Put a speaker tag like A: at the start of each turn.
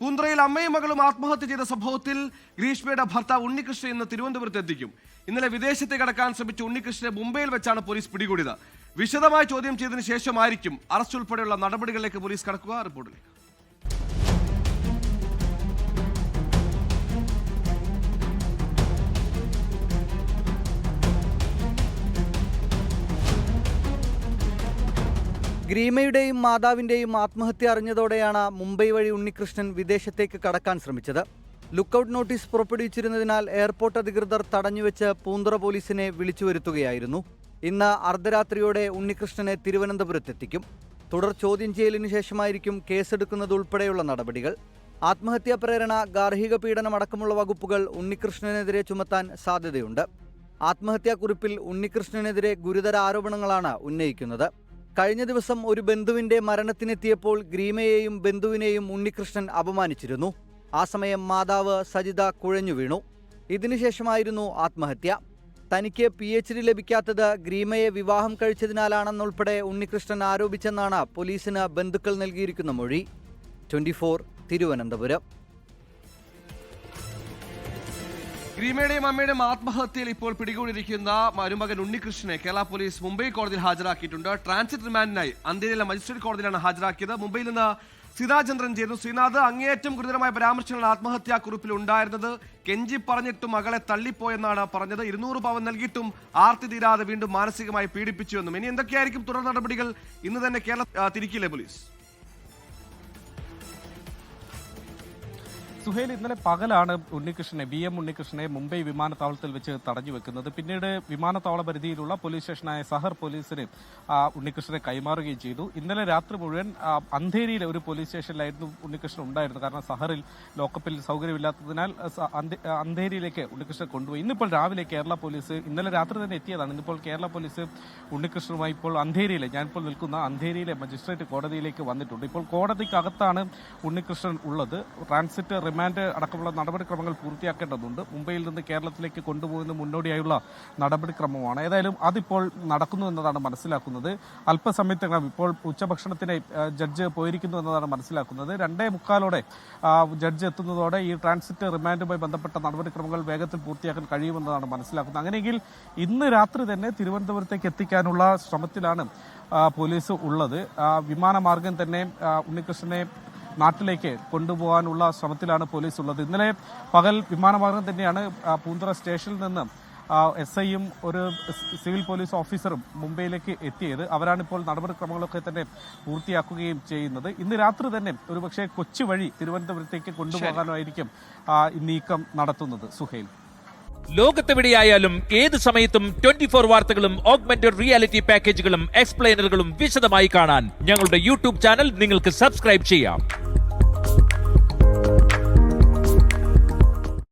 A: പൂന്തുറയിൽ അമ്മയും മകളും ആത്മഹത്യ ചെയ്ത സംഭവത്തിൽ ഗ്രീഷ്മയുടെ ഭർത്താവ് ഉണ്ണികൃഷ്ണൻ ഇന്ന് തിരുവനന്തപുരത്ത് എത്തിക്കും. ഇന്നലെ വിദേശത്തേക്ക് കടക്കാൻ ശ്രമിച്ച ഉണ്ണികൃഷ്ണനെ മുംബൈയിൽ വെച്ചാണ് പോലീസ് പിടികൂടിയത്. വിശദമായി ചോദ്യം ചെയ്തതിനു ശേഷമായിരിക്കും അറസ്റ്റ് ഉൾപ്പെടെയുള്ള നടപടികളിലേക്ക് പോലീസ് കടക്കുക. റിപ്പോർട്ടിലേക്ക്
B: ഗ്രീമയുടെയും മാതാവിന്റെയും ആത്മഹത്യ അറിഞ്ഞതോടെയാണ് മുംബൈ വഴി ഉണ്ണികൃഷ്ണൻ വിദേശത്തേക്ക് കടക്കാൻ ശ്രമിച്ചത്. ലുക്കൌട്ട് നോട്ടീസ് പുറപ്പെടുവിച്ചിരുന്നതിനാൽ എയർപോർട്ട് അധികൃതർ തടഞ്ഞുവെച്ച് പൂന്തുറ പോലീസിനെ വിളിച്ചു വരുത്തുകയായിരുന്നു. ഇന്ന് അർദ്ധരാത്രിയോടെ ഉണ്ണികൃഷ്ണനെ തിരുവനന്തപുരത്തെത്തിക്കും. തുടർ ചോദ്യം ചെയ്യലിനു ശേഷമായിരിക്കും കേസെടുക്കുന്നതുൾപ്പെടെയുള്ള നടപടികൾ. ആത്മഹത്യാ പ്രേരണ, ഗാർഹിക പീഡനം അടക്കമുള്ള വകുപ്പുകൾ ഉണ്ണികൃഷ്ണനെതിരെ ചുമത്താൻ സാധ്യതയുണ്ട്. ആത്മഹത്യാക്കുറിപ്പിൽ ഉണ്ണികൃഷ്ണനെതിരെ ഗുരുതര ആരോപണങ്ങളാണ് ഉന്നയിക്കുന്നത്. കഴിഞ്ഞ ദിവസം ഒരു ബന്ധുവിന്റെ മരണത്തിനെത്തിയപ്പോൾ ഗ്രീമയെയും ബന്ധുവിനെയും ഉണ്ണികൃഷ്ണൻ അപമാനിച്ചിരുന്നു. ആ സമയം മാതാവ് സജിത കുഴഞ്ഞു വീണു. ഇതിനുശേഷമായിരുന്നു ആത്മഹത്യ. തനിക്ക് PhD ലഭിക്കാത്തത് ഗ്രീമയെ വിവാഹം കഴിച്ചതിനാലാണെന്നുൾപ്പെടെ ഉണ്ണികൃഷ്ണൻ ആരോപിച്ചെന്നാണ് പോലീസിന് ബന്ധുക്കൾ നൽകിയിരിക്കുന്ന മൊഴി. 24 തിരുവനന്തപുരം.
A: ഗ്രീമയുടെയും അമ്മയുടെയും ആത്മഹത്യയിൽ ഇപ്പോൾ പിടികൂടിയിരിക്കുന്ന മരുമകൻ ഉണ്ണികൃഷ്ണനെ കേരള പോലീസ് മുംബൈ കോടതിയിൽ ഹാജരാക്കിയിട്ടുണ്ട്. ട്രാൻസിറ്റ് റിമാൻഡിനായി അന്തേരിയിലെ മജിസ്ട്രേറ്റ് കോടതിയിലാണ് ഹാജരാക്കിയത്. മുംബൈയിൽ നിന്ന് സീതാചന്ദ്രൻ ചേരുന്നു. ശ്രീനാഥ്, അങ്ങേയറ്റം ഗുരുതരമായ പരാമർശങ്ങളാണ് ആത്മഹത്യാക്കുറിപ്പിൽ ഉണ്ടായിരുന്നത്. കെഞ്ചി പറഞ്ഞിട്ടും മകളെ തള്ളിപ്പോയെന്നാണ് പറഞ്ഞത്. 200 പവൻ നൽകിയിട്ടും ആർത്തി തീരാതെ വീണ്ടും മാനസികമായി പീഡിപ്പിച്ചുവെന്നും. ഇനി എന്തൊക്കെയായിരിക്കും തുടർ നടപടികൾ? ഇന്ന് തന്നെ കേരളം തിരിക്കില്ലേ പോലീസ്?
C: സുഹേൽ, ഇന്നലെ പകലാണ് VM ഉണ്ണികൃഷ്ണനെ മുംബൈ വിമാനത്താവളത്തിൽ വെച്ച് തടഞ്ഞു വെക്കുന്നത്. പിന്നീട് വിമാനത്താവള പരിധിയിലുള്ള പോലീസ് സ്റ്റേഷനായ സഹർ പോലീസിന് ഉണ്ണികൃഷ്ണനെ കൈമാറുകയും ചെയ്തു. ഇന്നലെ രാത്രി മുഴുവൻ അന്ധേരിയിലെ ഒരു പോലീസ് സ്റ്റേഷനിലായിരുന്നു ഉണ്ണികൃഷ്ണൻ ഉണ്ടായിരുന്നത്. കാരണം സഹറിൽ ലോക്കപ്പിൽ സൗകര്യമില്ലാത്തതിനാൽ അന്ധേരിയിലേക്ക് ഉണ്ണികൃഷ്ണനെ കൊണ്ടുപോയി. ഇന്നിപ്പോൾ രാവിലെ കേരള പോലീസ്, ഇന്നലെ രാത്രി തന്നെ എത്തിയതാണ്. ഇന്നിപ്പോൾ കേരള പോലീസ് ഉണ്ണികൃഷ്ണനുമായി ഇപ്പോൾ ഞാനിപ്പോൾ നിൽക്കുന്ന അന്ധേരിയിലെ മജിസ്ട്രേറ്റ് കോടതിയിലേക്ക് വന്നിട്ടുണ്ട്. ഇപ്പോൾ കോടതിക്കകത്താണ് ഉണ്ണികൃഷ്ണൻ ഉള്ളത്. ട്രാൻസിറ്റ് റിമാൻഡ് അടക്കമുള്ള നടപടിക്രമങ്ങൾ പൂർത്തിയാക്കേണ്ടതുണ്ട്. മുംബൈയിൽ നിന്ന് കേരളത്തിലേക്ക് കൊണ്ടുപോകുന്ന മുന്നോടിയായുള്ള നടപടിക്രമമാണ്. ഏതായാലും അതിപ്പോൾ നടക്കുന്നു എന്നതാണ് മനസ്സിലാക്കുന്നത്. അല്പസമയത്തിനകം ഇപ്പോൾ ഉച്ചഭക്ഷണത്തിന് ജഡ്ജ് പോയിരിക്കുന്നു എന്നതാണ് മനസ്സിലാക്കുന്നത്. 2:45 ജഡ്ജ് എത്തുന്നതോടെ ഈ ട്രാൻസിറ്റ് റിമാൻഡുമായി ബന്ധപ്പെട്ട നടപടിക്രമങ്ങൾ വേഗത്തിൽ പൂർത്തിയാക്കാൻ കഴിയുമെന്നതാണ് മനസ്സിലാക്കുന്നത്. അങ്ങനെയെങ്കിൽ ഇന്ന് രാത്രി തന്നെ തിരുവനന്തപുരത്തേക്ക് എത്തിക്കാനുള്ള ശ്രമത്തിലാണ് പോലീസ് ഉള്ളത്. വിമാനമാർഗം തന്നെ ഉണ്ണികൃഷ്ണനെ നാട്ടിലേക്ക് കൊണ്ടുപോകാനുള്ള ശ്രമത്തിലാണ് പോലീസ് ഉള്ളത്. ഇന്നലെ പകൽ വിമാനമാർഗം തന്നെയാണ് പൂന്തുറ സ്റ്റേഷനിൽ നിന്ന് SIയും ഒരു സിവിൽ പോലീസ് ഓഫീസറും മുംബൈയിലേക്ക് എത്തിയത്. അവരാണിപ്പോൾ നടപടിക്രമങ്ങളൊക്കെ തന്നെ പൂർത്തിയാക്കുകയും ചെയ്യുന്നത്. ഇന്ന് രാത്രി തന്നെ ഒരുപക്ഷെ കൊച്ചി വഴി തിരുവനന്തപുരത്തേക്ക് കൊണ്ടുപോകാനായിരിക്കും നീക്കം നടത്തുന്നത്. സുഹേൽ,
D: ലോകത്തെവിടെയായാലും ഏത് സമയത്തും 24 വാർത്തകളും ഓഗ്മെന്റഡ് റിയാലിറ്റി പാക്കേജുകളും എക്സ്പ്ലെയിനറുകളും വിശദമായി കാണാൻ ഞങ്ങളുടെ YouTube ചാനൽ നിങ്ങൾക്ക് സബ്സ്ക്രൈബ് ചെയ്യാം.